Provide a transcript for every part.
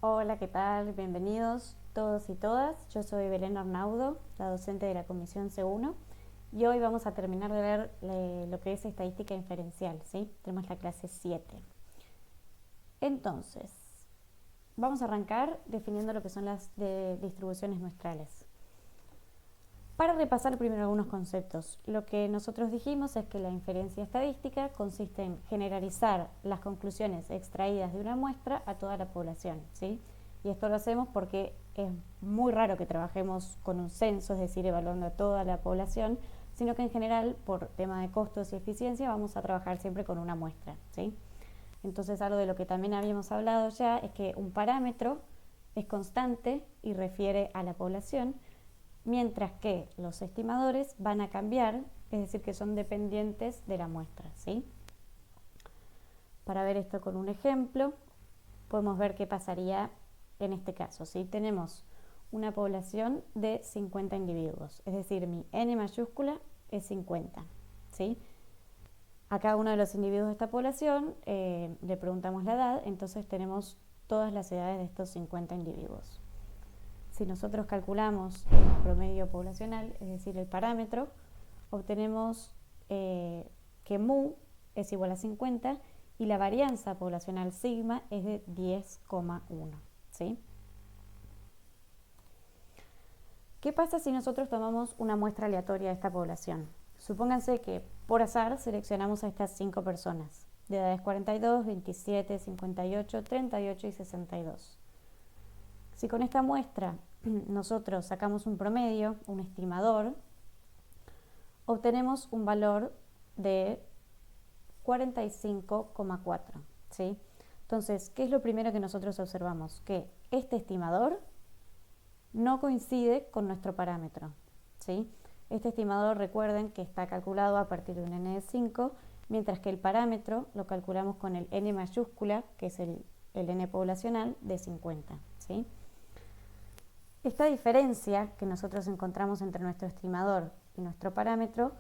Hola, ¿qué tal? Bienvenidos todos y todas. Yo soy Belén Arnaudo, la docente de la Comisión C1, y hoy vamos a terminar de ver lo que es estadística inferencial, ¿sí? Tenemos la clase 7. Entonces, vamos a arrancar definiendo lo que son las distribuciones muestrales. Para repasar primero algunos conceptos, lo que nosotros dijimos es que la inferencia estadística consiste en generalizar las conclusiones extraídas de una muestra a toda la población, ¿sí? Y esto lo hacemos porque es muy raro que trabajemos con un censo, es decir, evaluando a toda la población, sino que en general, por tema de costos y eficiencia, vamos a trabajar siempre con una muestra, ¿sí? Entonces, algo de lo que también habíamos hablado ya es que un parámetro es constante y refiere a la población, mientras que los estimadores van a cambiar, es decir, que son dependientes de la muestra, ¿sí? Para ver esto con un ejemplo, podemos ver qué pasaría en este caso, ¿sí? Tenemos una población de 50 individuos, es decir, mi n mayúscula es 50, ¿sí? A cada uno de los individuos de esta población le preguntamos la edad, entonces tenemos todas las edades de estos 50 individuos. Si nosotros calculamos el promedio poblacional, es decir, el parámetro, obtenemos que mu es igual a 50 y la varianza poblacional sigma es de 10,1, ¿sí? ¿Qué pasa si nosotros tomamos una muestra aleatoria de esta población? Supónganse que por azar seleccionamos a estas 5 personas, de edades 42, 27, 58, 38 y 62. Si con esta muestra nosotros sacamos un promedio, un estimador, obtenemos un valor de 45,4, ¿sí? Entonces, ¿qué es lo primero que nosotros observamos? Que este estimador no coincide con nuestro parámetro, ¿sí? Este estimador, recuerden que está calculado a partir de un n de 5, mientras que el parámetro lo calculamos con el n mayúscula, que es el n poblacional, de 50, ¿sí? Esta diferencia que nosotros encontramos entre nuestro estimador y nuestro parámetro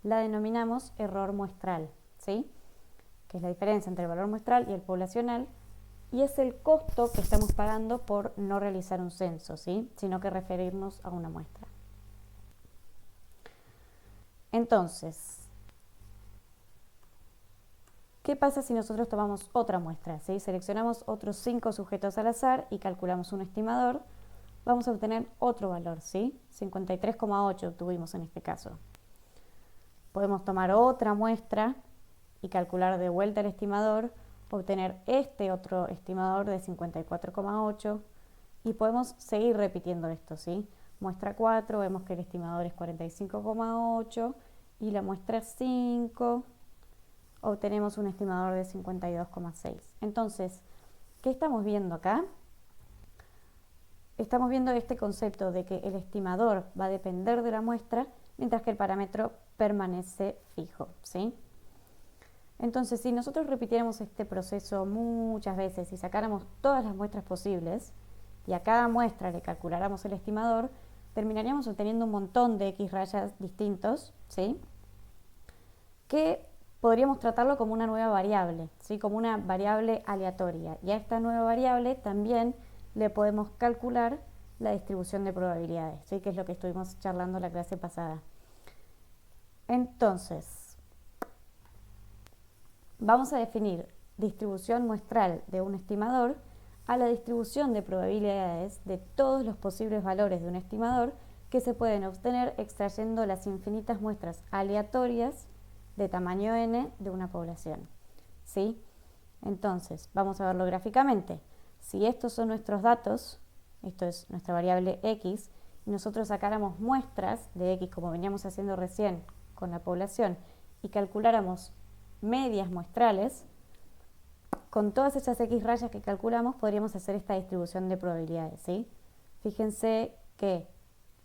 la denominamos error muestral, ¿sí? Que es la diferencia entre el valor muestral y el poblacional, y es el costo que estamos pagando por no realizar un censo, ¿sí? Sino que referirnos a una muestra. Entonces, ¿qué pasa si nosotros tomamos otra muestra? ¿Sí? Seleccionamos otros 5 sujetos al azar y calculamos un estimador. Vamos a obtener otro valor, ¿sí? 53,8 obtuvimos en este caso. Podemos tomar otra muestra y calcular de vuelta el estimador, obtener este otro estimador de 54,8 y podemos seguir repitiendo esto, ¿sí? Muestra 4, vemos que el estimador es 45,8 y la muestra 5 obtenemos un estimador de 52,6. Entonces, ¿qué estamos viendo acá? Estamos viendo este concepto de que el estimador va a depender de la muestra, mientras que el parámetro permanece fijo, ¿sí? Entonces, si nosotros repitiéramos este proceso muchas veces y sacáramos todas las muestras posibles y a cada muestra le calculáramos el estimador, terminaríamos obteniendo un montón de X rayas distintos, ¿sí? Que podríamos tratarlo como una nueva variable, ¿sí? Como una variable aleatoria. Y a esta nueva variable también le podemos calcular la distribución de probabilidades, ¿sí? Que es lo que estuvimos charlando la clase pasada. Entonces, vamos a definir distribución muestral de un estimador a la distribución de probabilidades de todos los posibles valores de un estimador que se pueden obtener extrayendo las infinitas muestras aleatorias de tamaño n de una población, ¿sí? Entonces, vamos a verlo gráficamente. Si estos son nuestros datos, esto es nuestra variable x, y nosotros sacáramos muestras de x como veníamos haciendo recién con la población y calculáramos medias muestrales, con todas esas x rayas que calculamos podríamos hacer esta distribución de probabilidades, ¿sí? Fíjense que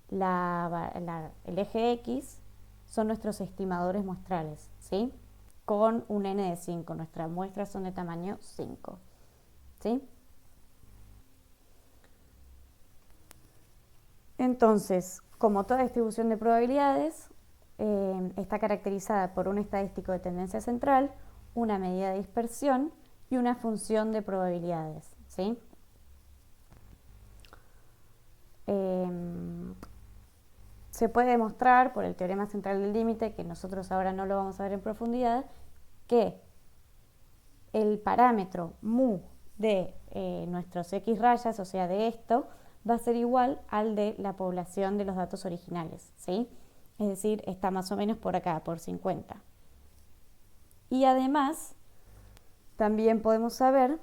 el eje x son nuestros estimadores muestrales, ¿sí? Con un n de 5, nuestras muestras son de tamaño 5, ¿sí? Entonces, como toda distribución de probabilidades, está caracterizada por un estadístico de tendencia central, una medida de dispersión y una función de probabilidades, ¿sí? se puede demostrar por el teorema central del límite, que nosotros ahora no lo vamos a ver en profundidad, que el parámetro mu de nuestros x rayas, o sea de esto, va a ser igual al de la población de los datos originales, ¿sí? Es decir, está más o menos por acá, por 50. Y además, también podemos saber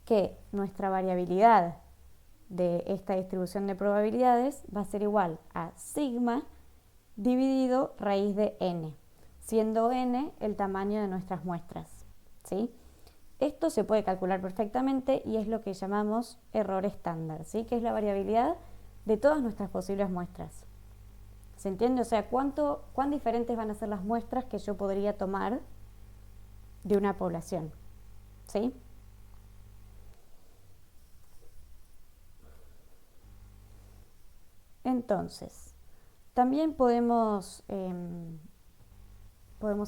que nuestra variabilidad de esta distribución de probabilidades va a ser igual a sigma dividido raíz de n, siendo n el tamaño de nuestras muestras, ¿sí? Esto se puede calcular perfectamente y es lo que llamamos error estándar, ¿sí? Que es la variabilidad de todas nuestras posibles muestras. ¿Se entiende? O sea, cuán diferentes van a ser las muestras que yo podría tomar de una población, ¿sí? Entonces, también podemos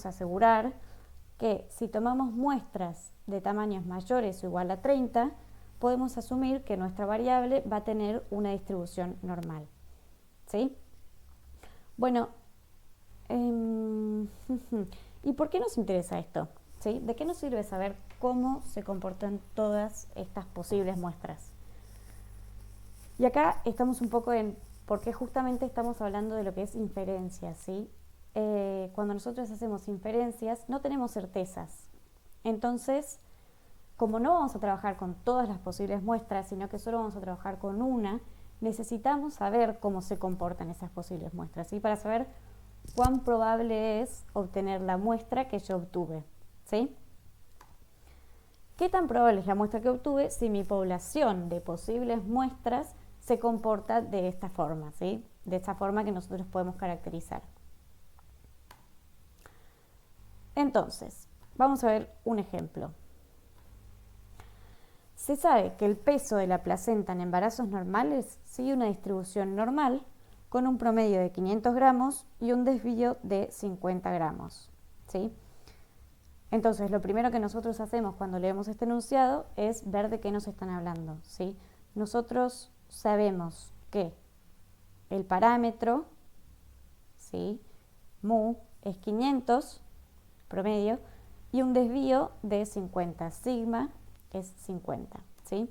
asegurar que si tomamos muestras de tamaños mayores o igual a 30, podemos asumir que nuestra variable va a tener una distribución normal, ¿sí? Bueno, ¿y por qué nos interesa esto? ¿Sí? ¿De qué nos sirve saber cómo se comportan todas estas posibles muestras? Y acá estamos un poco en por qué justamente estamos hablando de lo que es inferencia, ¿sí? Cuando nosotros hacemos inferencias no tenemos certezas. Entonces, como no vamos a trabajar con todas las posibles muestras, sino que solo vamos a trabajar con una, necesitamos saber cómo se comportan esas posibles muestras, ¿sí? Para saber cuán probable es obtener la muestra que yo obtuve, ¿sí? ¿Qué tan probable es la muestra que obtuve si mi población de posibles muestras se comporta de esta forma, ¿sí? De esta forma que nosotros podemos caracterizar? Entonces, vamos a ver un ejemplo. Se sabe que el peso de la placenta en embarazos normales sigue una distribución normal con un promedio de 500 gramos y un desvío de 50 gramos, ¿sí? Entonces, lo primero que nosotros hacemos cuando leemos este enunciado es ver de qué nos están hablando, ¿sí? Nosotros sabemos que el parámetro, ¿sí? Mu es 500 promedio y un desvío de 50, sigma es 50, ¿sí?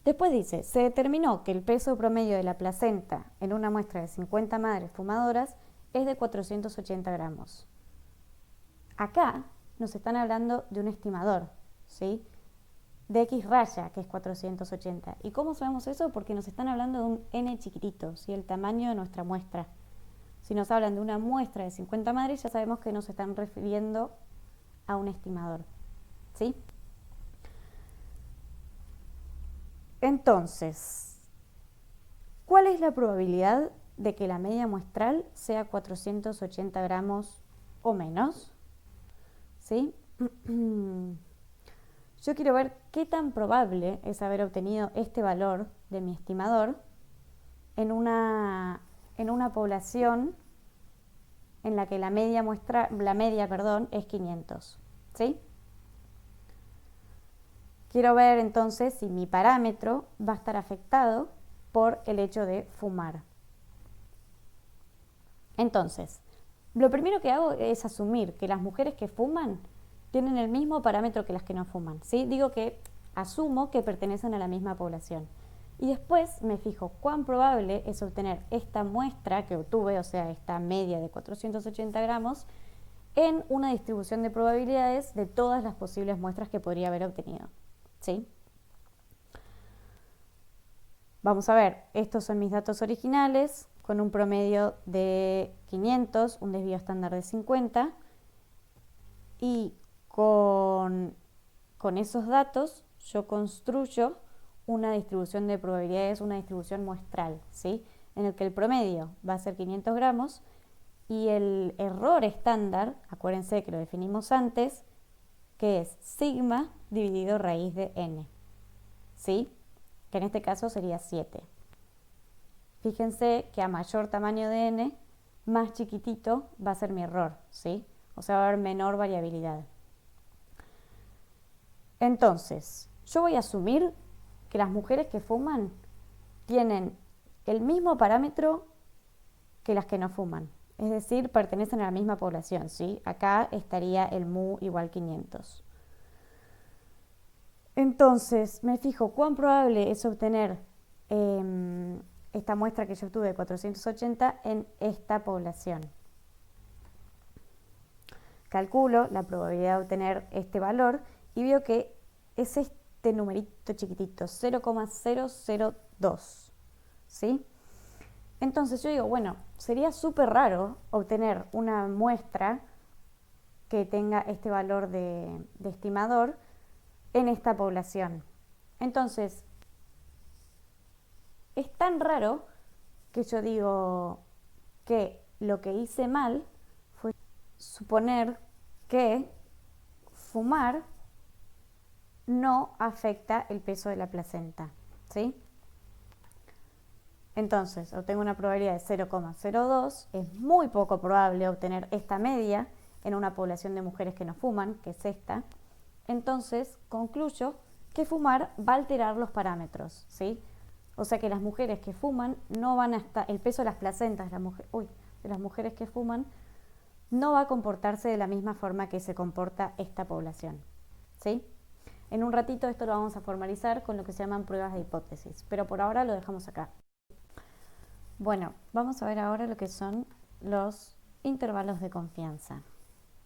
Después dice, se determinó que el peso promedio de la placenta en una muestra de 50 madres fumadoras es de 480 gramos. Acá nos están hablando de un estimador, ¿sí? De X raya, que es 480. ¿Y cómo sabemos eso? Porque nos están hablando de un n chiquitito, ¿sí? El tamaño de nuestra muestra. Si nos hablan de una muestra de 50 madres, ya sabemos que nos están refiriendo a un estimador, ¿sí? Entonces, ¿cuál es la probabilidad de que la media muestral sea 480 gramos o menos? ¿Sí? Yo quiero ver qué tan probable es haber obtenido este valor de mi estimador en una población en la que la media es 500, ¿sí? Quiero ver entonces si mi parámetro va a estar afectado por el hecho de fumar. Entonces, lo primero que hago es asumir que las mujeres que fuman tienen el mismo parámetro que las que no fuman, ¿sí? Digo que asumo que pertenecen a la misma población. Y después me fijo cuán probable es obtener esta muestra que obtuve, o sea, esta media de 480 gramos, en una distribución de probabilidades de todas las posibles muestras que podría haber obtenido, ¿sí? Vamos a ver, estos son mis datos originales, con un promedio de 500, un desvío estándar de 50, y con esos datos yo construyo una distribución de probabilidades, una distribución muestral, ¿sí? En el que el promedio va a ser 500 gramos y el error estándar, acuérdense que lo definimos antes, que es sigma dividido raíz de n, ¿sí? Que en este caso sería 7. Fíjense que a mayor tamaño de n, más chiquitito va a ser mi error, ¿sí? O sea, va a haber menor variabilidad. Entonces, yo voy a asumir que las mujeres que fuman tienen el mismo parámetro que las que no fuman. Es decir, pertenecen a la misma población, ¿sí? Acá estaría el mu igual 500. Entonces, me fijo cuán probable es obtener esta muestra que yo obtuve de 480 en esta población. Calculo la probabilidad de obtener este valor y veo que es este numerito chiquitito, 0,002, ¿sí? Entonces yo digo, bueno, sería súper raro obtener una muestra que tenga este valor de estimador en esta población. Entonces, es tan raro que yo digo que lo que hice mal fue suponer que fumar no afecta el peso de la placenta, ¿sí? Entonces, obtengo una probabilidad de 0,02, es muy poco probable obtener esta media en una población de mujeres que no fuman, que es esta. Entonces, concluyo que fumar va a alterar los parámetros, ¿sí? O sea que las mujeres que fuman no van a estar, el peso de las placentas de las mujeres que fuman no va a comportarse de la misma forma que se comporta esta población, ¿sí? En un ratito esto lo vamos a formalizar con lo que se llaman pruebas de hipótesis, pero por ahora lo dejamos acá. Bueno, vamos a ver ahora lo que son los intervalos de confianza,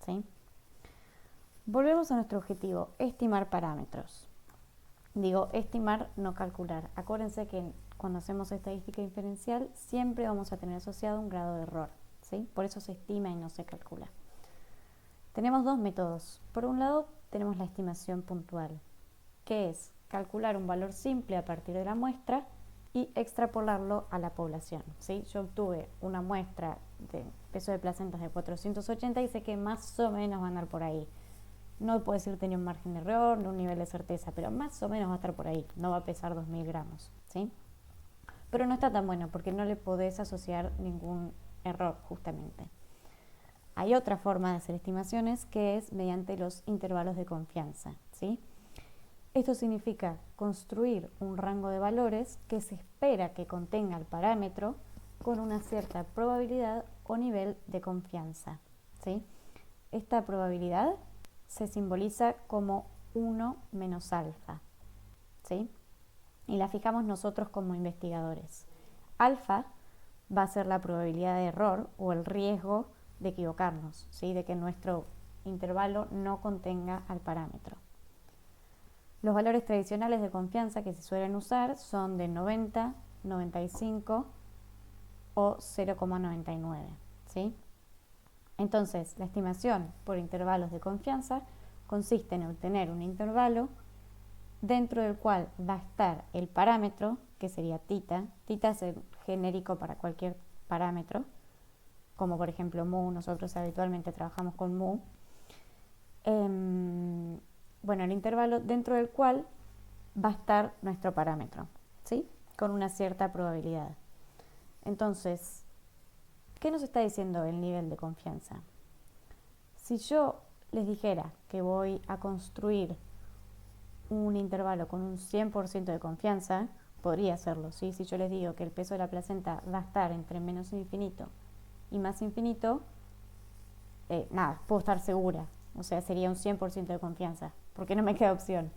¿sí? Volvemos a nuestro objetivo, estimar parámetros. Digo, estimar, no calcular. Acuérdense que cuando hacemos estadística inferencial siempre vamos a tener asociado un grado de error, ¿sí? Por eso se estima y no se calcula. Tenemos dos métodos. Por un lado, tenemos la estimación puntual, que es calcular un valor simple a partir de la muestra y extrapolarlo a la población, ¿sí? Yo obtuve una muestra de peso de placentas de 480 y sé que más o menos va a andar por ahí. No puedo decir tenía un margen de error, no un nivel de certeza, pero más o menos va a estar por ahí. No va a pesar 2000 gramos, ¿sí? Pero no está tan bueno porque no le podés asociar ningún error, justamente. Hay otra forma de hacer estimaciones que es mediante los intervalos de confianza, ¿sí? Esto significa construir un rango de valores que se espera que contenga el parámetro con una cierta probabilidad o nivel de confianza, ¿sí? Esta probabilidad se simboliza como 1 menos alfa, ¿sí? Y la fijamos nosotros como investigadores. Alfa va a ser la probabilidad de error o el riesgo de equivocarnos, ¿sí? De que nuestro intervalo no contenga al parámetro. Los valores tradicionales de confianza que se suelen usar son de 90, 95 o 0,99, ¿sí? Entonces, la estimación por intervalos de confianza consiste en obtener un intervalo dentro del cual va a estar el parámetro, que sería tita. Tita es el genérico para cualquier parámetro, como por ejemplo mu, nosotros habitualmente trabajamos con mu. Bueno, el intervalo dentro del cual va a estar nuestro parámetro, ¿sí? Con una cierta probabilidad. Entonces, ¿qué nos está diciendo el nivel de confianza? Si yo les dijera que voy a construir un intervalo con un 100% de confianza, podría hacerlo, ¿sí? Si yo les digo que el peso de la placenta va a estar entre menos infinito y más infinito, nada, puedo estar segura. O sea, sería un 100% de confianza, porque no me queda opción.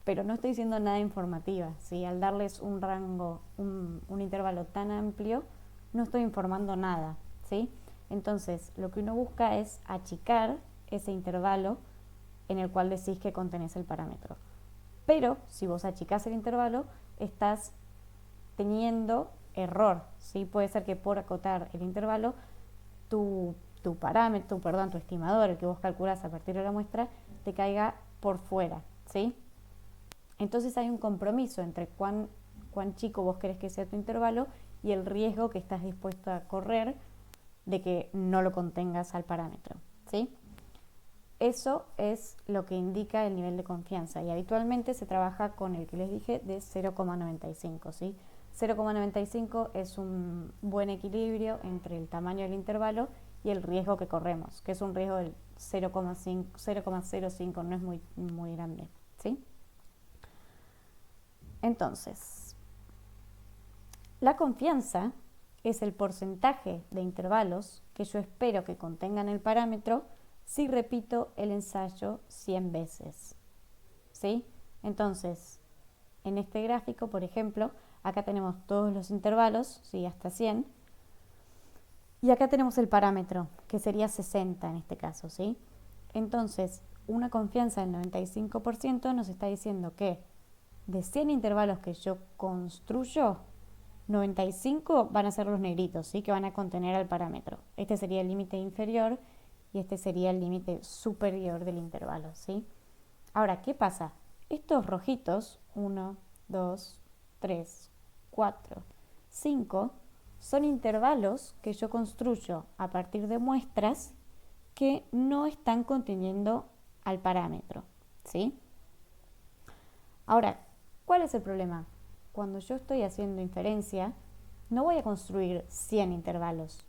Pero no estoy diciendo nada informativa, ¿sí? Al darles un rango, un intervalo tan amplio, no estoy informando nada, ¿sí? Entonces, lo que uno busca es achicar ese intervalo en el cual decís que contenés el parámetro. Pero, si vos achicás el intervalo, estás teniendo error, ¿sí? Puede ser que por acotar el intervalo, tu parámetro, tu estimador, el que vos calculás a partir de la muestra, te caiga por fuera, ¿sí? Entonces hay un compromiso entre cuán chico vos querés que sea tu intervalo y el riesgo que estás dispuesto a correr de que no lo contengas al parámetro, ¿sí? Eso es lo que indica el nivel de confianza y habitualmente se trabaja con el que les dije de 0,95, ¿sí? 0,95 es un buen equilibrio entre el tamaño del intervalo y el riesgo que corremos, que es un riesgo del 0,05, no es muy grande, ¿sí? Entonces, La confianza es el porcentaje de intervalos que yo espero que contengan el parámetro si repito el ensayo 100 veces. ¿Sí? Entonces, en este gráfico, por ejemplo, acá tenemos todos los intervalos, ¿sí? Hasta 100. Y acá tenemos el parámetro, que sería 60 en este caso, ¿sí? Entonces, una confianza del 95% nos está diciendo que de 100 intervalos que yo construyo, 95 van a ser los negritos, ¿sí? Que van a contener al parámetro. Este sería el límite inferior y este sería el límite superior del intervalo, ¿sí? Ahora, ¿qué pasa? Estos rojitos, 1, 2, 3, 4, 5, son intervalos que yo construyo a partir de muestras que no están conteniendo al parámetro, ¿sí? Ahora, ¿cuál es el problema? Cuando yo estoy haciendo inferencia, no voy a construir 100 intervalos.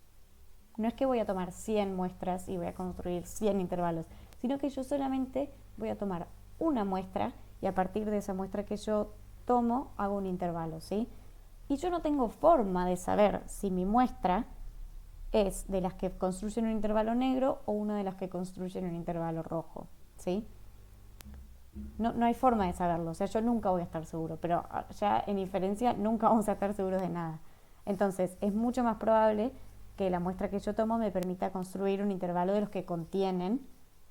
No es que voy a tomar 100 muestras y voy a construir 100 intervalos, sino que yo solamente voy a tomar una muestra y a partir de esa muestra que yo tomo hago un intervalo, ¿sí? Y yo no tengo forma de saber si mi muestra es de las que construyen un intervalo negro o una de las que construyen un intervalo rojo, ¿sí? No hay forma de saberlo, o sea, yo nunca voy a estar seguro, pero ya en inferencia nunca vamos a estar seguros de nada. Entonces, es mucho más probable que la muestra que yo tomo me permita construir un intervalo de los que contienen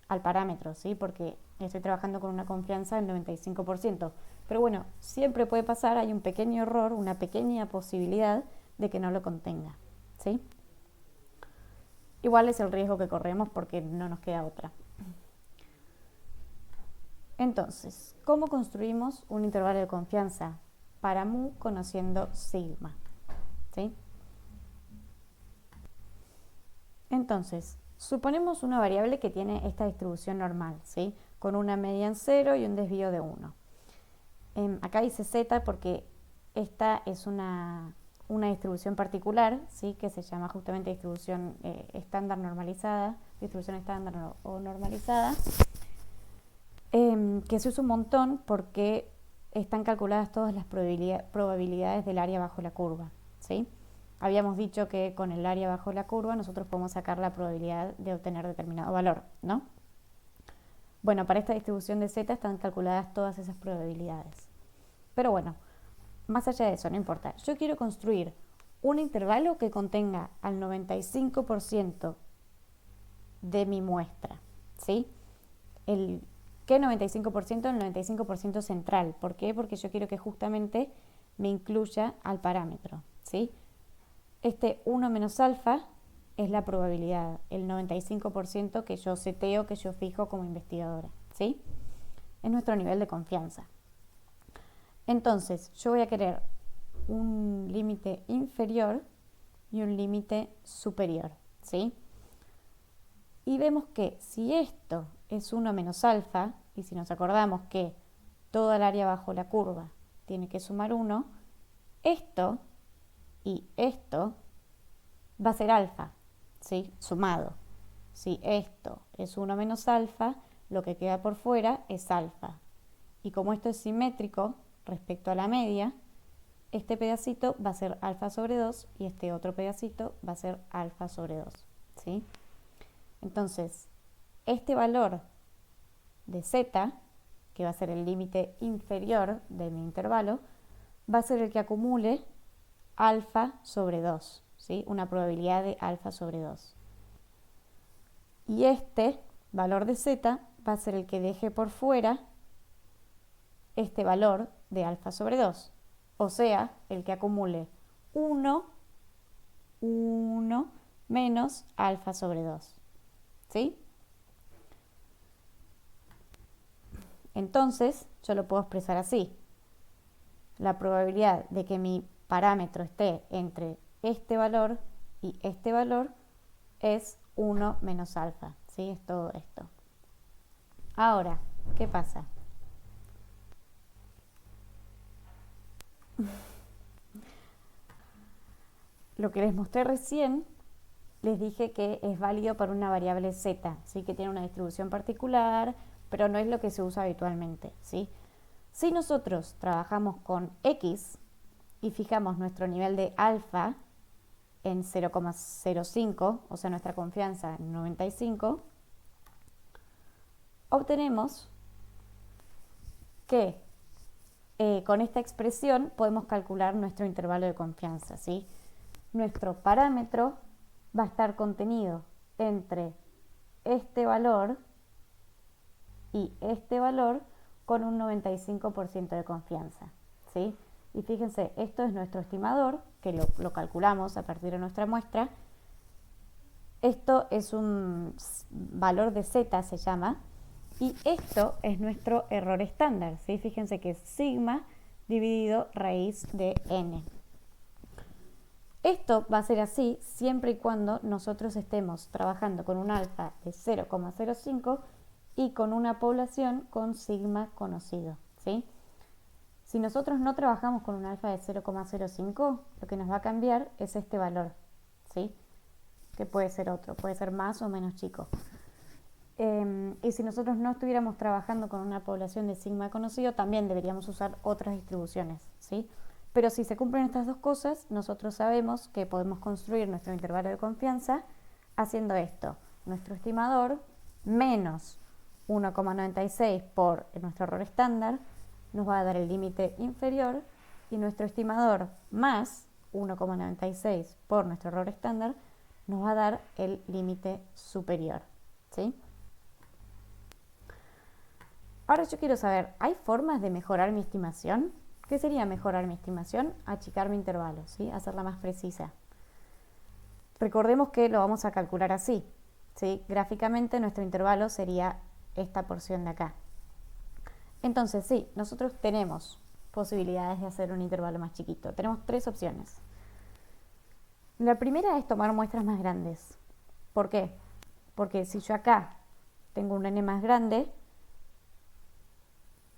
al parámetro, ¿sí? Porque estoy trabajando con una confianza del 95%. Pero bueno, siempre puede pasar, hay un pequeño error, una pequeña posibilidad de que no lo contenga, ¿sí? Igual es el riesgo que corremos porque no nos queda otra. Entonces, ¿cómo construimos un intervalo de confianza para mu conociendo sigma? ¿Sí? Entonces, suponemos una variable que tiene esta distribución normal, ¿sí? Con una media en 0 y un desvío de 1. Acá dice z porque esta es una distribución particular, ¿sí? Que se llama justamente distribución estándar normalizada, distribución estándar o normalizada, que se usa un montón porque están calculadas todas las probabilidades del área bajo la curva, ¿sí? Habíamos dicho que con el área bajo la curva nosotros podemos sacar la probabilidad de obtener determinado valor, ¿no? Bueno, para esta distribución de z están calculadas todas esas probabilidades. Pero bueno, más allá de eso, no importa. Yo quiero construir un intervalo que contenga al 95% de mi muestra, ¿sí? ¿Qué 95%? El 95% central. ¿Por qué? Porque yo quiero que justamente me incluya al parámetro, ¿sí? Este 1 menos alfa es la probabilidad, el 95% que yo seteo, que yo fijo como investigadora, ¿sí? Es nuestro nivel de confianza. Entonces, yo voy a querer un límite inferior y un límite superior, ¿sí? Y vemos que si esto es 1 menos alfa, y si nos acordamos que toda el área bajo la curva tiene que sumar 1, esto y esto va a ser alfa, ¿sí? Sumado. Si esto es 1 menos alfa, lo que queda por fuera es alfa. Y como esto es simétrico respecto a la media, este pedacito va a ser alfa sobre 2 y este otro pedacito va a ser alfa sobre 2, ¿sí? Entonces, este valor de z, que va a ser el límite inferior de mi intervalo, va a ser el que acumule alfa sobre 2, ¿sí? Una probabilidad de alfa sobre 2. Y este valor de z va a ser el que deje por fuera este valor de alfa sobre 2. O sea, el que acumule 1 menos alfa sobre 2. ¿Sí? Entonces, yo lo puedo expresar así. La probabilidad de que mi parámetro esté entre este valor y este valor es 1 menos alfa. ¿Sí? Es todo esto. Ahora, ¿qué pasa? Lo que les mostré recién, les dije que es válido para una variable z, ¿sí? Que tiene una distribución particular, pero no es lo que se usa habitualmente, ¿sí? Si nosotros trabajamos con x, y fijamos nuestro nivel de alfa en 0,05, o sea, nuestra confianza en 95, obtenemos que con esta expresión podemos calcular nuestro intervalo de confianza, ¿sí? Nuestro parámetro va a estar contenido entre este valor y este valor con un 95% de confianza, ¿sí? Y fíjense, esto es nuestro estimador, que lo calculamos a partir de nuestra muestra. Esto es un valor de z, se llama, y esto es nuestro error estándar, ¿sí? Fíjense que es sigma dividido raíz de n. Esto va a ser así siempre y cuando nosotros estemos trabajando con un alfa de 0,05 y con una población con sigma conocido, ¿sí? Si nosotros no trabajamos con un alfa de 0,05, lo que nos va a cambiar es este valor, ¿sí? Que puede ser otro, puede ser más o menos chico. Y si nosotros no estuviéramos trabajando con una población de sigma conocido, también deberíamos usar otras distribuciones, ¿sí? Pero si se cumplen estas dos cosas, nosotros sabemos que podemos construir nuestro intervalo de confianza haciendo esto. Nuestro estimador menos 1,96 por nuestro error estándar nos va a dar el límite inferior, y nuestro estimador más 1,96 por nuestro error estándar nos va a dar el límite superior, ¿sí? Ahora yo quiero saber, ¿hay formas de mejorar mi estimación? ¿Qué sería mejorar mi estimación? Achicar mi intervalo, ¿sí? Hacerla más precisa. Recordemos que lo vamos a calcular así, ¿sí? Gráficamente nuestro intervalo sería esta porción de acá. Entonces sí, nosotros tenemos posibilidades de hacer un intervalo más chiquito. Tenemos tres opciones. La primera es tomar muestras más grandes. ¿Por qué? Porque si yo acá tengo un n más grande,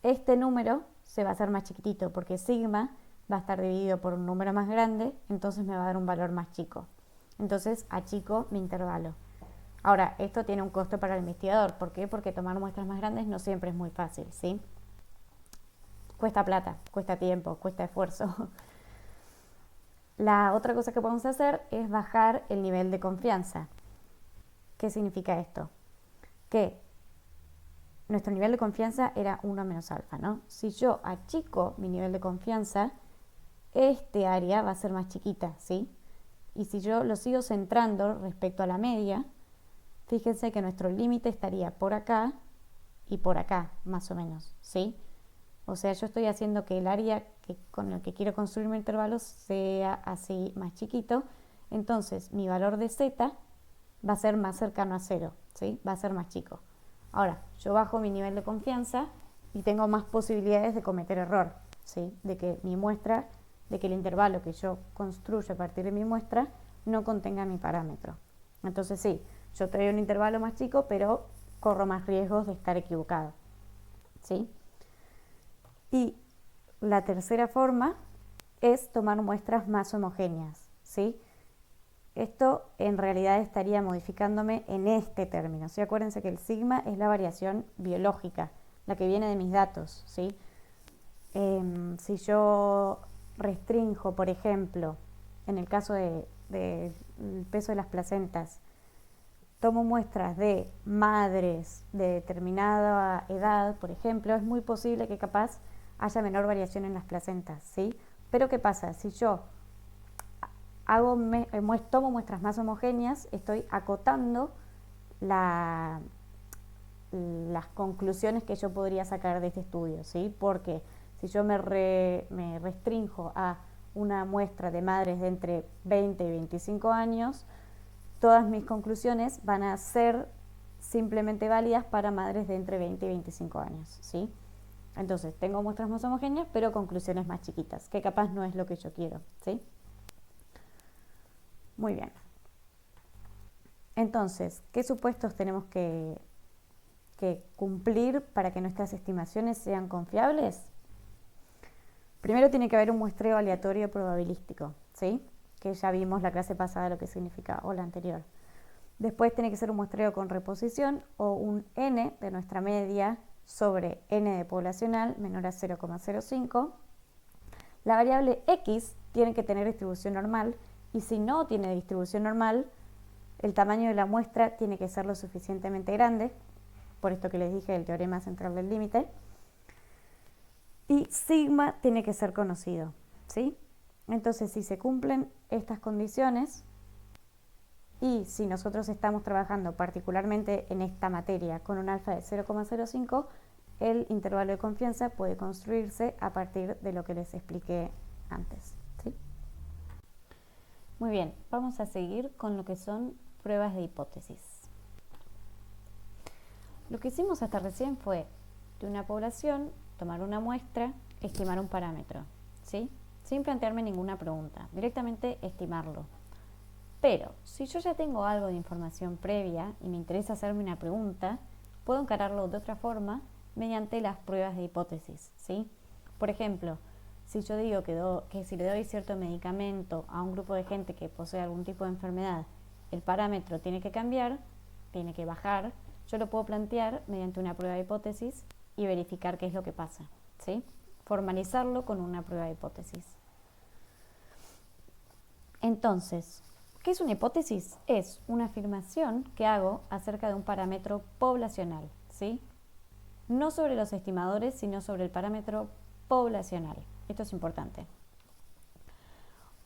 este número se va a hacer más chiquitito porque sigma va a estar dividido por un número más grande, entonces me va a dar un valor más chico. Entonces achico mi intervalo. Ahora, esto tiene un costo para el investigador. ¿Por qué? Porque tomar muestras más grandes no siempre es muy fácil, ¿sí? Cuesta plata, cuesta tiempo, cuesta esfuerzo. La otra cosa que podemos hacer es bajar el nivel de confianza. ¿Qué significa esto? Que nuestro nivel de confianza era 1 menos alfa, ¿no? Si yo achico mi nivel de confianza, este área va a ser más chiquita, ¿sí? Y si yo lo sigo centrando respecto a la media, fíjense que nuestro límite estaría por acá y por acá, más o menos, ¿sí? O sea, yo estoy haciendo que el área con el que quiero construir mi intervalo sea así más chiquito. Entonces, mi valor de z va a ser más cercano a 0, ¿sí? Va a ser más chico. Ahora, yo bajo mi nivel de confianza y tengo más posibilidades de cometer error, ¿sí? De que mi muestra, de que el intervalo que yo construyo a partir de mi muestra no contenga mi parámetro. Entonces sí, yo traigo un intervalo más chico, pero corro más riesgos de estar equivocado, ¿sí? Y la tercera forma es tomar muestras más homogéneas, ¿sí? Esto en realidad estaría modificándome en este término, ¿sí? Acuérdense que el sigma es la variación biológica, la que viene de mis datos, ¿sí? Si yo restrinjo, por ejemplo, en el caso del peso de las placentas, tomo muestras de madres de determinada edad, por ejemplo, es muy posible que capaz haya menor variación en las placentas, ¿sí? Pero ¿qué pasa? Si yo tomo muestras más homogéneas, estoy acotando las conclusiones que yo podría sacar de este estudio, ¿sí? Porque si yo me restrinjo a una muestra de madres de entre 20 y 25 años, todas mis conclusiones van a ser simplemente válidas para madres de entre 20 y 25 años, ¿sí? Entonces, tengo muestras más homogéneas, pero conclusiones más chiquitas, que capaz no es lo que yo quiero, ¿sí? Muy bien. Entonces, ¿qué supuestos tenemos que cumplir para que nuestras estimaciones sean confiables? Primero tiene que haber un muestreo aleatorio probabilístico, ¿sí? Que ya vimos la clase pasada lo que significa, o la anterior. Después tiene que ser un muestreo con reposición o un n de nuestra media sobre n de poblacional menor a 0,05. La variable X tiene que tener distribución normal y si no tiene distribución normal, el tamaño de la muestra tiene que ser lo suficientemente grande, por esto que les dije del teorema central del límite, y sigma tiene que ser conocido, ¿sí? Entonces, si se cumplen estas condiciones y si nosotros estamos trabajando particularmente en esta materia con un alfa de 0,05, el intervalo de confianza puede construirse a partir de lo que les expliqué antes, ¿sí? Muy bien, vamos a seguir con lo que son pruebas de hipótesis. Lo que hicimos hasta recién fue de una población tomar una muestra, estimar un parámetro, ¿sí? Sin plantearme ninguna pregunta, directamente estimarlo. Pero si yo ya tengo algo de información previa y me interesa hacerme una pregunta, puedo encararlo de otra forma mediante las pruebas de hipótesis, ¿sí? Por ejemplo, si yo digo que si le doy cierto medicamento a un grupo de gente que posee algún tipo de enfermedad, el parámetro tiene que cambiar, tiene que bajar, yo lo puedo plantear mediante una prueba de hipótesis y verificar qué es lo que pasa, ¿sí? Formalizarlo con una prueba de hipótesis. Entonces, ¿qué es una hipótesis? Es una afirmación que hago acerca de un parámetro poblacional, ¿sí? No sobre los estimadores, sino sobre el parámetro poblacional. Esto es importante.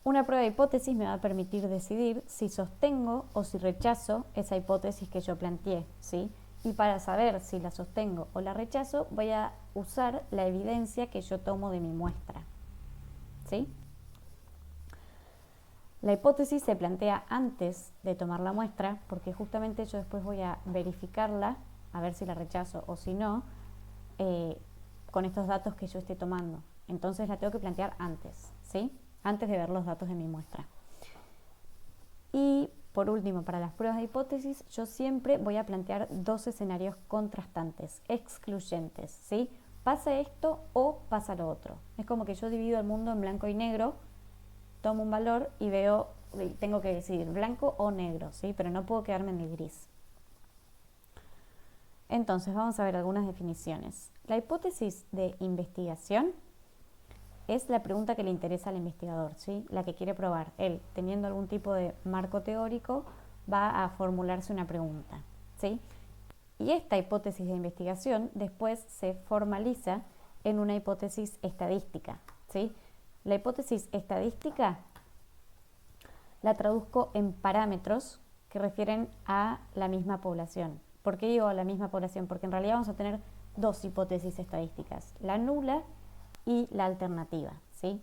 Una prueba de hipótesis me va a permitir decidir si sostengo o si rechazo esa hipótesis que yo planteé, ¿sí? Y para saber si la sostengo o la rechazo, voy a usar la evidencia que yo tomo de mi muestra, ¿sí? La hipótesis se plantea antes de tomar la muestra, porque justamente yo después voy a verificarla, a ver si la rechazo o si no, con estos datos que yo esté tomando. Entonces la tengo que plantear antes, ¿sí? Antes de ver los datos de mi muestra. Y por último, para las pruebas de hipótesis, yo siempre voy a plantear dos escenarios contrastantes, excluyentes, ¿sí? Pasa esto o pasa lo otro. Es como que yo divido el mundo en blanco y negro, tomo un valor y veo, tengo que decidir blanco o negro, ¿sí? Pero no puedo quedarme en el gris. Entonces vamos a ver algunas definiciones. La hipótesis de investigación es la pregunta que le interesa al investigador, ¿sí? La que quiere probar. Él, teniendo algún tipo de marco teórico, va a formularse una pregunta, ¿sí? Y esta hipótesis de investigación después se formaliza en una hipótesis estadística, ¿sí? La hipótesis estadística la traduzco en parámetros que refieren a la misma población. ¿Por qué digo a la misma población? Porque en realidad vamos a tener dos hipótesis estadísticas, la nula y la alternativa, ¿sí?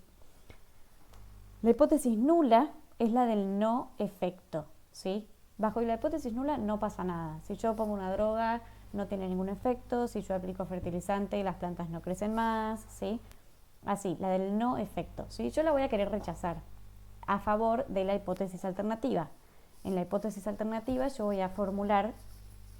La hipótesis nula es la del no efecto, ¿sí? Bajo la hipótesis nula no pasa nada. Si yo pongo una droga, no tiene ningún efecto. Si yo aplico fertilizante, las plantas no crecen más, ¿sí? Así, la del no efecto, ¿sí? Yo la voy a querer rechazar a favor de la hipótesis alternativa. En la hipótesis alternativa yo voy a formular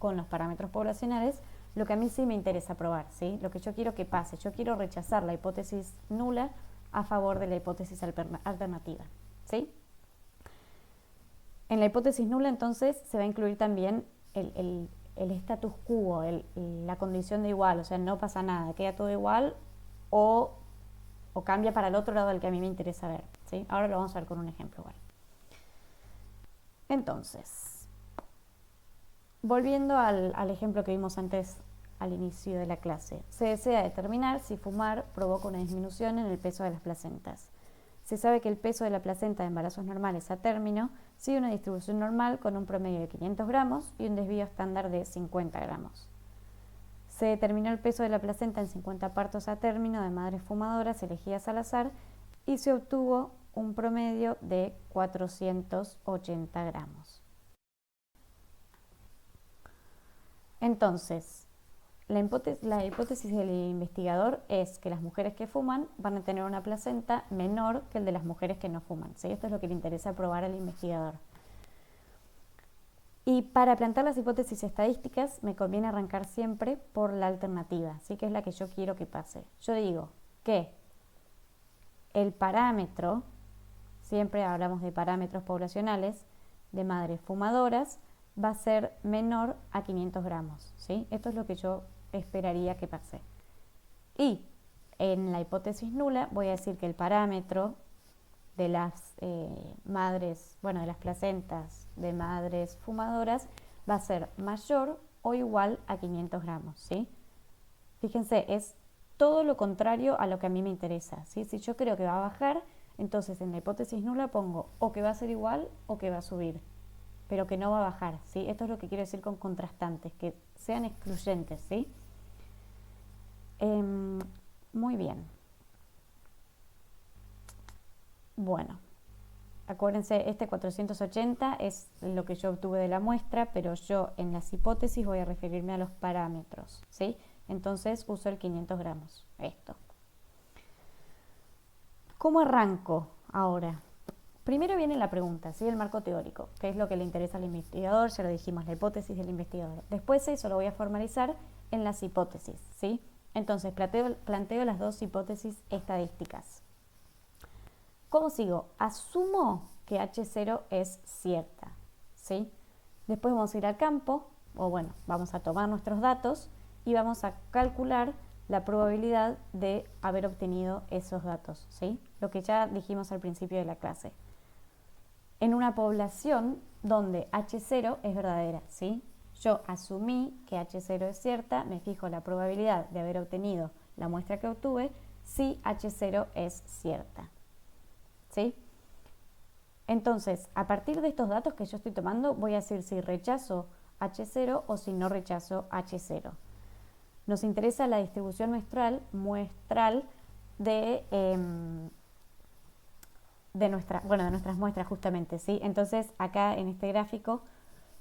con los parámetros poblacionales lo que a mí sí me interesa probar, ¿sí? Lo que yo quiero que pase. Yo quiero rechazar la hipótesis nula a favor de la hipótesis alternativa, ¿sí? En la hipótesis nula entonces se va a incluir también el status quo, la condición de igual, o sea, no pasa nada, queda todo igual o cambia para el otro lado del que a mí me interesa ver, ¿sí? Ahora lo vamos a ver con un ejemplo igual. Entonces, volviendo al ejemplo que vimos antes al inicio de la clase, se desea determinar si fumar provoca una disminución en el peso de las placentas. Se sabe que el peso de la placenta de embarazos normales a término sigue una distribución normal con un promedio de 500 gramos y un desvío estándar de 50 gramos. Se determinó el peso de la placenta en 50 partos a término de madres fumadoras elegidas al azar y se obtuvo un promedio de 480 gramos. Entonces, la hipótesis del investigador es que las mujeres que fuman van a tener una placenta menor que el de las mujeres que no fuman, ¿sí? Esto es lo que le interesa probar al investigador. Y para plantear las hipótesis estadísticas me conviene arrancar siempre por la alternativa, ¿sí? Que es la que yo quiero que pase. Yo digo que el parámetro, siempre hablamos de parámetros poblacionales, de madres fumadoras, va a ser menor a 500 gramos, ¿sí? Esto es lo que yo esperaría que pase. Y en la hipótesis nula voy a decir que el parámetro de las madres, bueno, de las placentas de madres fumadoras va a ser mayor o igual a 500 gramos, ¿sí? Fíjense, es todo lo contrario a lo que a mí me interesa, ¿sí? Si yo creo que va a bajar, entonces en la hipótesis nula pongo o que va a ser igual o que va a subir, pero que no va a bajar, ¿sí? Esto es lo que quiero decir con contrastantes, que sean excluyentes, ¿sí? Muy bien. Bueno, acuérdense, este 480 es lo que yo obtuve de la muestra, pero yo en las hipótesis voy a referirme a los parámetros, ¿sí? Entonces uso el 500 gramos, esto. ¿Cómo arranco ahora? Primero viene la pregunta, ¿sí? El marco teórico, que es lo que le interesa al investigador, ya lo dijimos, la hipótesis del investigador. Después eso lo voy a formalizar en las hipótesis, ¿sí? Entonces planteo las dos hipótesis estadísticas. ¿Cómo sigo? Asumo que H0 es cierta, ¿sí? Después vamos a ir al campo, o bueno, vamos a tomar nuestros datos y vamos a calcular la probabilidad de haber obtenido esos datos, ¿sí? Lo que ya dijimos al principio de la clase. En una población donde H0 es verdadera, ¿sí? Yo asumí que H0 es cierta, me fijo la probabilidad de haber obtenido la muestra que obtuve si H0 es cierta, ¿sí? Entonces, a partir de estos datos que yo estoy tomando, voy a decir si rechazo H0 o si no rechazo H0. Nos interesa la distribución muestral de nuestras muestras justamente, ¿sí? Entonces, acá en este gráfico,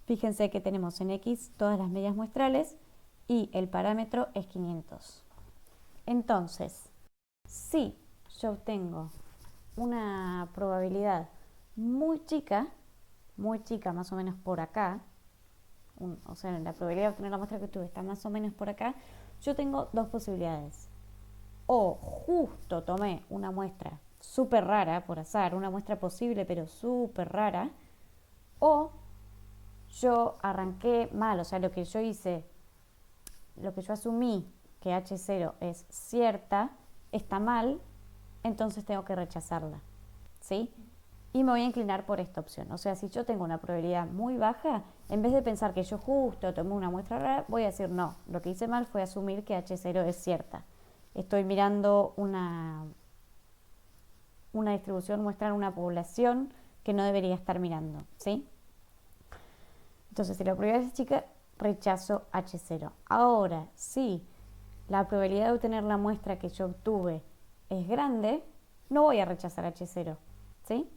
fíjense que tenemos en X todas las medias muestrales y el parámetro es 500. Entonces, si yo obtengo una probabilidad muy chica, más o menos por acá, o sea, la probabilidad de obtener la muestra que tuve está más o menos por acá, yo tengo dos posibilidades. O justo tomé una muestra súper rara, por azar, una muestra posible pero súper rara, o yo arranqué mal, o sea, lo que yo hice, lo que yo asumí que H0 es cierta, está mal, entonces tengo que rechazarla, ¿sí? Y me voy a inclinar por esta opción. O sea, si yo tengo una probabilidad muy baja, en vez de pensar que yo justo tomé una muestra rara, voy a decir no, lo que hice mal fue asumir que H0 es cierta. Estoy mirando una distribución muestral, una población que no debería estar mirando, ¿sí? Entonces, si la probabilidad es chica, rechazo H0. Ahora, si la probabilidad de obtener la muestra que yo obtuve es grande, no voy a rechazar H0, ¿sí?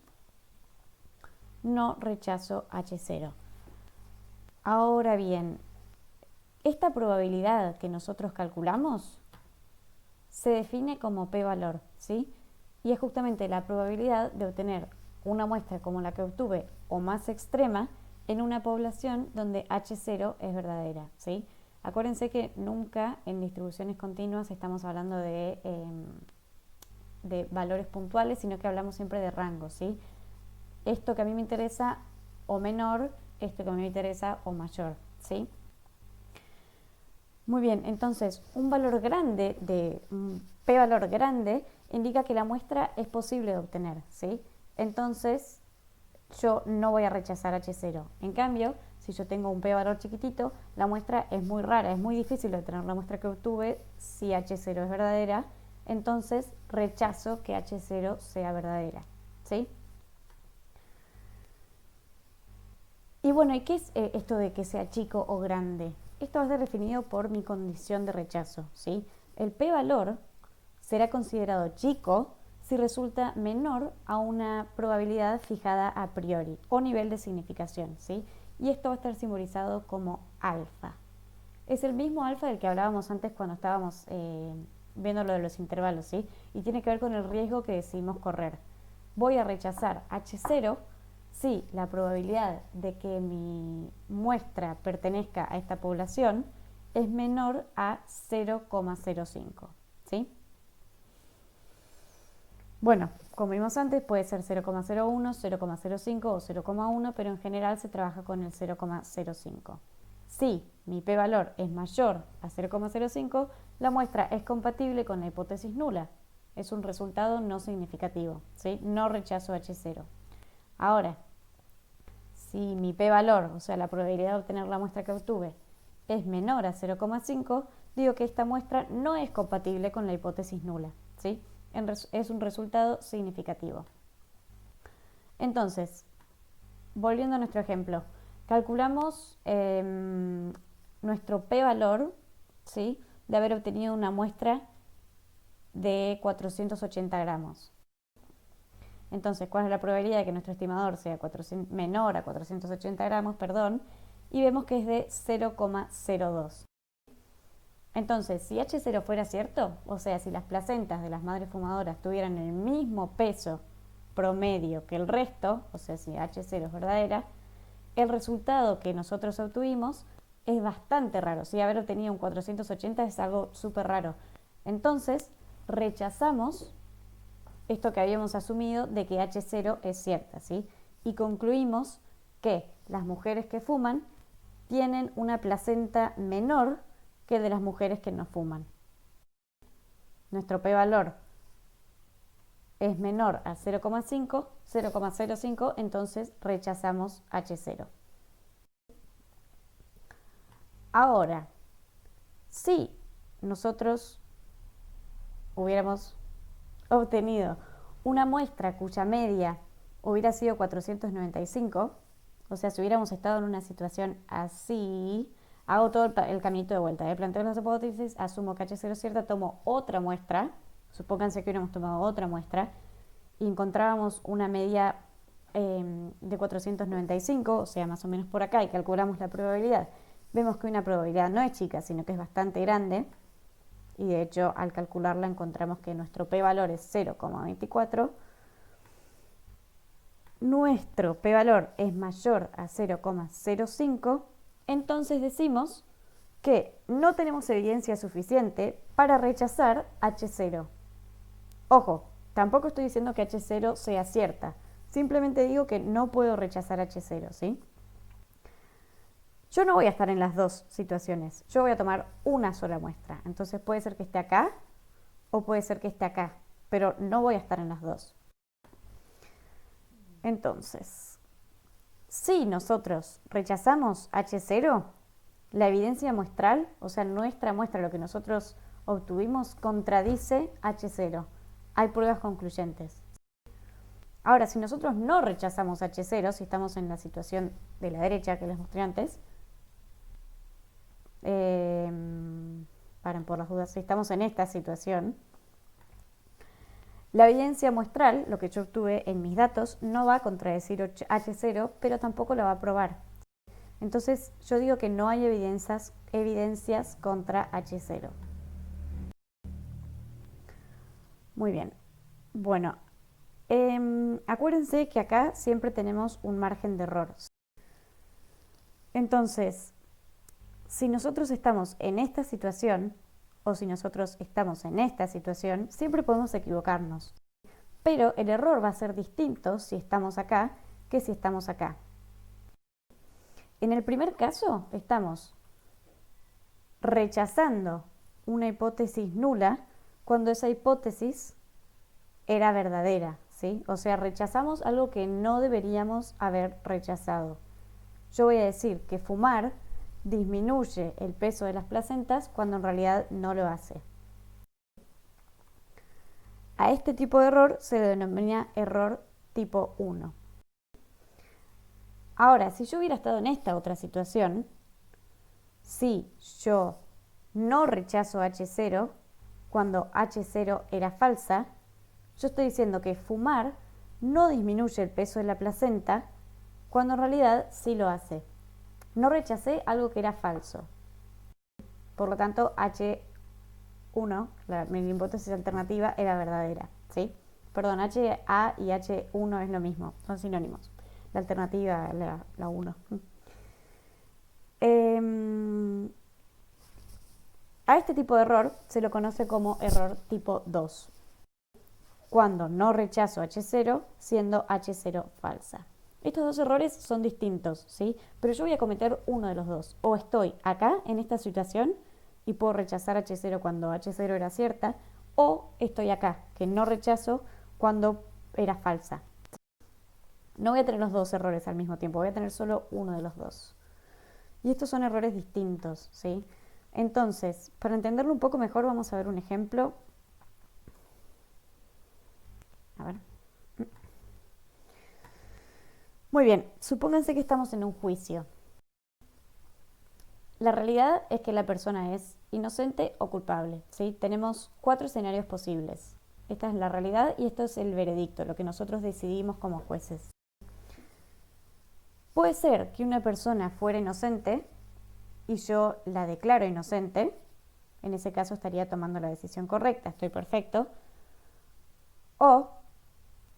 No rechazo H0. Ahora bien, esta probabilidad que nosotros calculamos se define como p-valor, ¿sí? Y es justamente la probabilidad de obtener una muestra como la que obtuve o más extrema en una población donde H0 es verdadera, ¿sí? Acuérdense que nunca en distribuciones continuas estamos hablando de valores puntuales, sino que hablamos siempre de rangos, ¿sí? Esto que a mí me interesa o menor, esto que a mí me interesa o mayor, ¿sí? Muy bien, entonces un valor grande un p-valor grande indica que la muestra es posible de obtener, ¿sí? Entonces yo no voy a rechazar H0. En cambio, si yo tengo un p-valor chiquitito, la muestra es muy rara, es muy difícil de obtener la muestra que obtuve si H0 es verdadera, entonces rechazo que H0 sea verdadera, ¿sí? Y bueno, ¿y qué es esto de que sea chico o grande? Esto va a ser definido por mi condición de rechazo, ¿sí? El p-valor será considerado chico si resulta menor a una probabilidad fijada a priori o nivel de significación, ¿sí? Y esto va a estar simbolizado como alfa. Es el mismo alfa del que hablábamos antes cuando estábamos viendo lo de los intervalos, ¿sí? Y tiene que ver con el riesgo que decidimos correr. Voy a rechazar H0 si la probabilidad de que mi muestra pertenezca a esta población es menor a 0,05, ¿sí? Bueno, como vimos antes, puede ser 0,01, 0,05 o 0,1, pero en general se trabaja con el 0,05. Si mi p-valor es mayor a 0,05, la muestra es compatible con la hipótesis nula. Es un resultado no significativo, ¿sí? No rechazo H0. Ahora, si mi p-valor, o sea, la probabilidad de obtener la muestra que obtuve, es menor a 0,5, digo que esta muestra no es compatible con la hipótesis nula, ¿sí? Es un resultado significativo. Entonces, volviendo a nuestro ejemplo, calculamos nuestro p-valor, ¿sí?, de haber obtenido una muestra de 480 gramos. Entonces, ¿cuál es la probabilidad de que nuestro estimador sea menor a 480 gramos? Y vemos que es de 0,02. Entonces, si H0 fuera cierto, o sea, si las placentas de las madres fumadoras tuvieran el mismo peso promedio que el resto, o sea, si H0 es verdadera, el resultado que nosotros obtuvimos es bastante raro. Si haber obtenido un 480 es algo súper raro. Entonces, rechazamos esto que habíamos asumido de que H0 es cierta, ¿sí? Y concluimos que las mujeres que fuman tienen una placenta menor que de las mujeres que no fuman. Nuestro p-valor es menor a 0,05, entonces rechazamos H0. Ahora, si nosotros hubiéramos obtenido una muestra cuya media hubiera sido 495, o sea, si hubiéramos estado en una situación así, hago todo el caminito de vuelta, planteo las hipótesis, asumo que H0 es cierta, tomo otra muestra, supónganse que hubiéramos tomado otra muestra, y encontrábamos una media de 495, o sea, más o menos por acá, y calculamos la probabilidad. Vemos que una probabilidad no es chica, sino que es bastante grande, y de hecho al calcularla encontramos que nuestro p-valor es 0,24, nuestro p-valor es mayor a 0,05, entonces decimos que no tenemos evidencia suficiente para rechazar H0. Ojo, tampoco estoy diciendo que H0 sea cierta, simplemente digo que no puedo rechazar H0, ¿sí? Yo no voy a estar en las dos situaciones, yo voy a tomar una sola muestra, entonces puede ser que esté acá o puede ser que esté acá, pero no voy a estar en las dos. Entonces, si nosotros rechazamos H0, la evidencia muestral, o sea, nuestra muestra, lo que nosotros obtuvimos, contradice H0. Hay pruebas concluyentes. Ahora, si nosotros no rechazamos H0, si estamos en la situación de la derecha que les mostré antes, paren por las dudas, si estamos en esta situación, la evidencia muestral, lo que yo obtuve en mis datos, no va a contradecir H0, pero tampoco la va a probar. Entonces yo digo que no hay evidencias contra H0. Muy bien. Bueno, acuérdense que acá siempre tenemos un margen de error. Entonces, si nosotros estamos en esta situación, o si nosotros estamos en esta situación, siempre podemos equivocarnos. Pero el error va a ser distinto si estamos acá que si estamos acá. En el primer caso, estamos rechazando una hipótesis nula cuando esa hipótesis era verdadera, ¿sí? O sea, rechazamos algo que no deberíamos haber rechazado. Yo voy a decir que fumar disminuye el peso de las placentas cuando en realidad no lo hace. A este tipo de error se le denomina error tipo 1. Ahora, si yo hubiera estado en esta otra situación, si yo no rechazo H0 cuando H0 era falsa, yo estoy diciendo que fumar no disminuye el peso de la placenta cuando en realidad sí lo hace. No rechacé algo que era falso. Por lo tanto, H1, mi hipótesis alternativa, era verdadera, ¿sí? Perdón, HA y H1 es lo mismo, son sinónimos. La alternativa, la 1. A este tipo de error se lo conoce como error tipo 2, cuando no rechazo H0 siendo H0 falsa. Estos dos errores son distintos, ¿sí? Pero yo voy a cometer uno de los dos. O estoy acá, en esta situación, y puedo rechazar H0 cuando H0 era cierta, o estoy acá, que no rechazo cuando era falsa. No voy a tener los dos errores al mismo tiempo, voy a tener solo uno de los dos. Y estos son errores distintos, ¿sí? Entonces, para entenderlo un poco mejor, vamos a ver un ejemplo. A ver. Muy bien, supónganse que estamos en un juicio. La realidad es que la persona es inocente o culpable, ¿sí? Tenemos 4 escenarios posibles. Esta es la realidad y esto es el veredicto, lo que nosotros decidimos como jueces. Puede ser que una persona fuera inocente y yo la declaro inocente. En ese caso estaría tomando la decisión correcta, estoy perfecto. O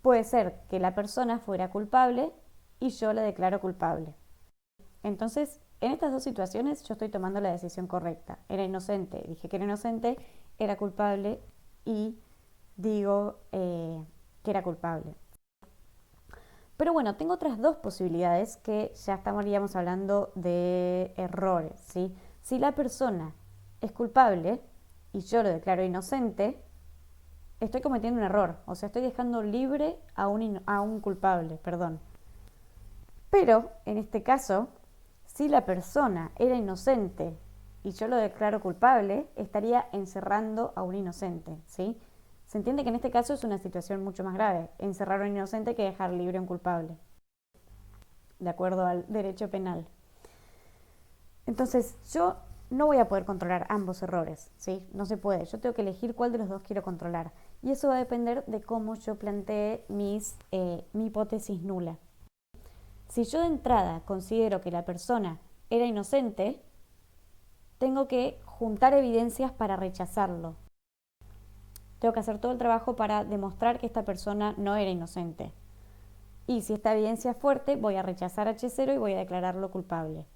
puede ser que la persona fuera culpable y yo la declaro culpable. Entonces, en estas dos situaciones yo estoy tomando la decisión correcta. Era inocente, dije que era inocente, era culpable y digo que era culpable. Pero bueno, tengo otras dos posibilidades que ya estaríamos hablando de errores, ¿sí? Si la persona es culpable y yo lo declaro inocente, estoy cometiendo un error, o sea, estoy dejando libre a un culpable, perdón. Pero, en este caso, si la persona era inocente y yo lo declaro culpable, estaría encerrando a un inocente, ¿sí? Se entiende que en este caso es una situación mucho más grave, encerrar a un inocente que dejar libre a un culpable, de acuerdo al derecho penal. Entonces, yo no voy a poder controlar ambos errores, ¿sí? No se puede. Yo tengo que elegir cuál de los dos quiero controlar. Y eso va a depender de cómo yo plantee mi hipótesis nula. Si yo de entrada considero que la persona era inocente, tengo que juntar evidencias para rechazarlo. Tengo que hacer todo el trabajo para demostrar que esta persona no era inocente. Y si esta evidencia es fuerte, voy a rechazar H0 y voy a declararlo culpable.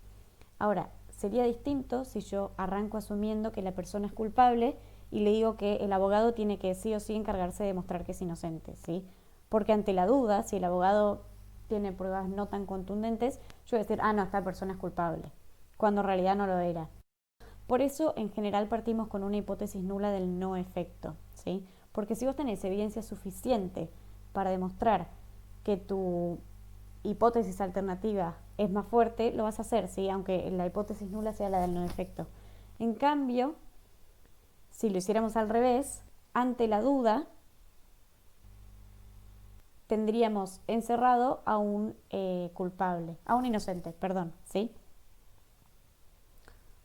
Ahora, sería distinto si yo arranco asumiendo que la persona es culpable y le digo que el abogado tiene que sí o sí encargarse de demostrar que es inocente, ¿sí? Porque ante la duda, si el abogado tiene pruebas no tan contundentes, yo voy a decir, no, esta persona es culpable, cuando en realidad no lo era. Por eso, en general, partimos con una hipótesis nula del no efecto, ¿sí? Porque si vos tenés evidencia suficiente para demostrar que tu hipótesis alternativa es más fuerte, lo vas a hacer, ¿sí? Aunque la hipótesis nula sea la del no efecto. En cambio, si lo hiciéramos al revés, ante la duda, tendríamos encerrado a un culpable, a un inocente, perdón, ¿sí?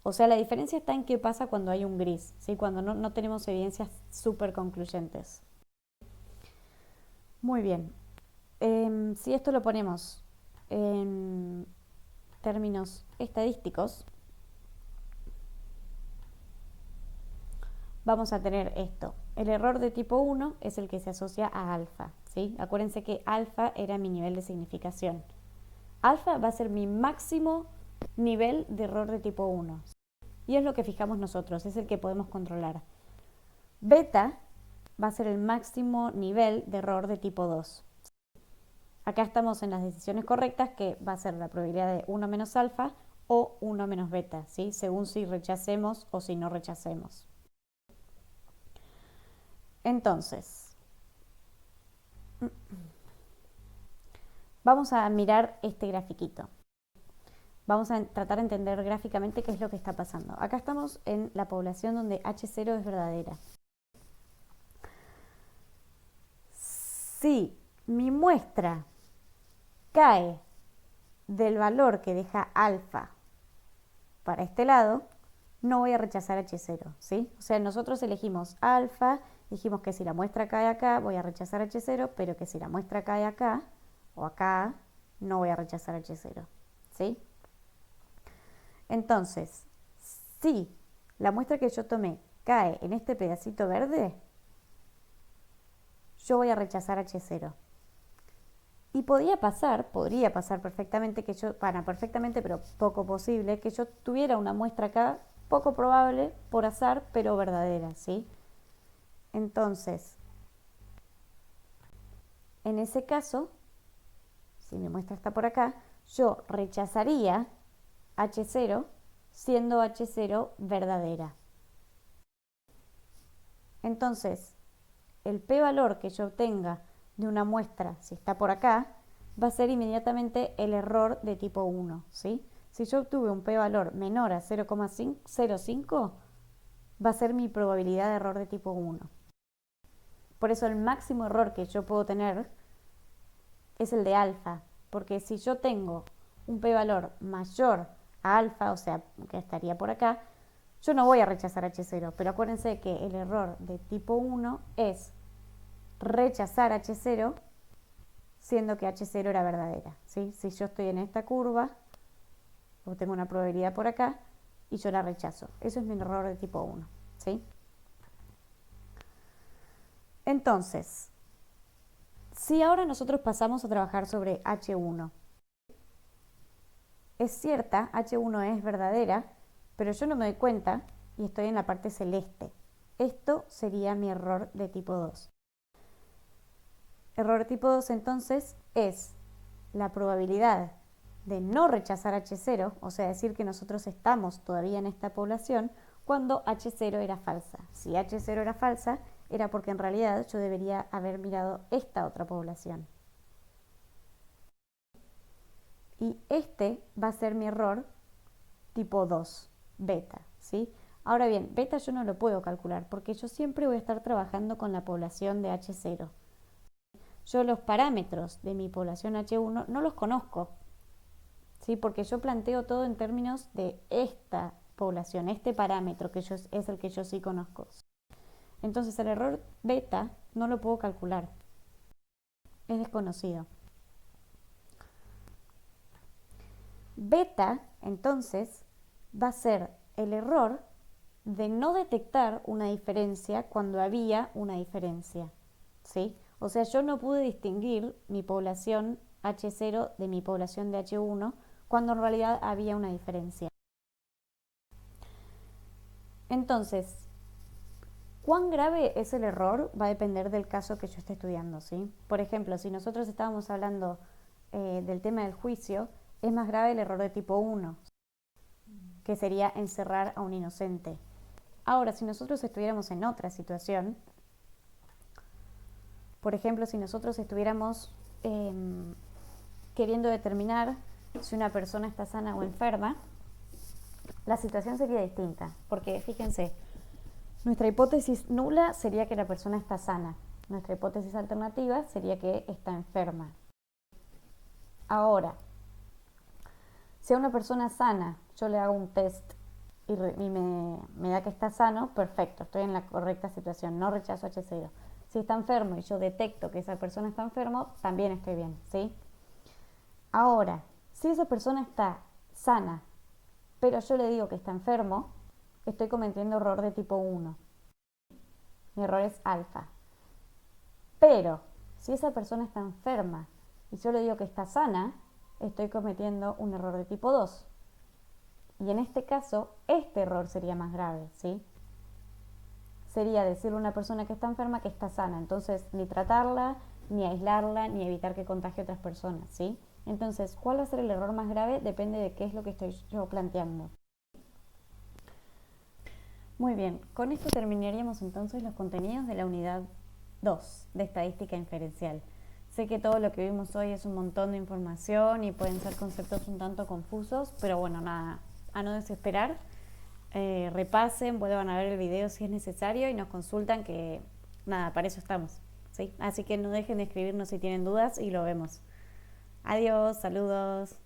O sea, la diferencia está en qué pasa cuando hay un gris, ¿sí? Cuando no tenemos evidencias súper concluyentes. Muy bien. Si esto lo ponemos en términos estadísticos, vamos a tener esto. El error de tipo 1 es el que se asocia a alfa, ¿sí? Acuérdense que alfa era mi nivel de significación. Alfa va a ser mi máximo nivel de error de tipo 1. Y es lo que fijamos nosotros, es el que podemos controlar. Beta va a ser el máximo nivel de error de tipo 2. Acá estamos en las decisiones correctas, que va a ser la probabilidad de 1 menos alfa o 1 menos beta, ¿sí? Según si rechacemos o si no rechacemos. Entonces, vamos a mirar este grafiquito. Vamos a tratar de entender gráficamente qué es lo que está pasando. Acá estamos en la población donde H0 es verdadera. Si mi muestra cae del valor que deja alfa para este lado, no voy a rechazar H0, ¿sí? O sea, nosotros elegimos alfa, dijimos que si la muestra cae acá, voy a rechazar H0, pero que si la muestra cae acá o acá, no voy a rechazar H0, ¿sí? Entonces, si la muestra que yo tomé cae en este pedacito verde, yo voy a rechazar H0. Y podría pasar perfectamente que yo, perfectamente, pero poco posible, que yo tuviera una muestra acá, poco probable, por azar, pero verdadera, ¿sí? Entonces, en ese caso, si mi muestra está por acá, yo rechazaría H0 siendo H0 verdadera. Entonces, el p-valor que yo obtenga de una muestra, si está por acá, va a ser inmediatamente el error de tipo 1, ¿sí? Si yo obtuve un p-valor menor a 0,05, va a ser mi probabilidad de error de tipo 1. Por eso el máximo error que yo puedo tener es el de alfa, porque si yo tengo un p-valor mayor a alfa, o sea, que estaría por acá, yo no voy a rechazar H0, pero acuérdense que el error de tipo 1 es rechazar H0 siendo que H0 era verdadera, ¿sí? Si yo estoy en esta curva, o tengo una probabilidad por acá, y yo la rechazo. Eso es mi error de tipo 1, ¿sí? Entonces, si ahora nosotros pasamos a trabajar sobre H1, es cierta, H1 es verdadera, pero yo no me doy cuenta y estoy en la parte celeste. Esto sería mi error de tipo 2. Error tipo 2 entonces es la probabilidad de no rechazar H0, o sea, decir que nosotros estamos todavía en esta población cuando H0 era falsa. Si H0 era falsa, era porque en realidad yo debería haber mirado esta otra población. Y este va a ser mi error tipo 2, beta, ¿sí? Ahora bien, beta yo no lo puedo calcular porque yo siempre voy a estar trabajando con la población de H0. Yo los parámetros de mi población H1 no los conozco, ¿sí? Porque yo planteo todo en términos de esta población, este parámetro que es el que yo sí conozco. Entonces el error beta no lo puedo calcular, es desconocido. Beta, entonces, va a ser el error de no detectar una diferencia cuando había una diferencia, ¿sí? O sea, yo no pude distinguir mi población H0 de mi población de H1 cuando en realidad había una diferencia. Entonces, ¿cuán grave es el error? Va a depender del caso que yo esté estudiando, ¿sí? Por ejemplo, si nosotros estábamos hablando del tema del juicio, es más grave el error de tipo 1, que sería encerrar a un inocente. Ahora, si nosotros estuviéramos en otra situación, por ejemplo, si nosotros estuviéramos queriendo determinar si una persona está sana o enferma, la situación sería distinta, porque fíjense, nuestra hipótesis nula sería que la persona está sana, nuestra hipótesis alternativa sería que está enferma. Ahora, si a una persona sana yo le hago un test y me da que está sano, perfecto, estoy en la correcta situación, no rechazo H0. Si está enfermo y yo detecto que esa persona está enfermo, también estoy bien, ¿sí? Ahora, si esa persona está sana, pero yo le digo que está enfermo, estoy cometiendo error de tipo 1. Mi error es alfa. Pero, si esa persona está enferma y yo le digo que está sana, estoy cometiendo un error de tipo 2. Y en este caso, este error sería más grave, ¿sí? Sería decirle a una persona que está enferma que está sana. Entonces, ni tratarla, ni aislarla, ni evitar que contagie a otras personas, ¿sí? Entonces, ¿cuál va a ser el error más grave? Depende de qué es lo que estoy yo planteando. Muy bien, con esto terminaríamos entonces los contenidos de la unidad 2 de estadística inferencial. Sé que todo lo que vimos hoy es un montón de información y pueden ser conceptos un tanto confusos, pero bueno, nada, a no desesperar. Repasen, vuelvan a ver el video si es necesario y nos consultan que nada, para eso estamos, ¿sí? Así que no dejen de escribirnos si tienen dudas y lo vemos. Adiós, saludos.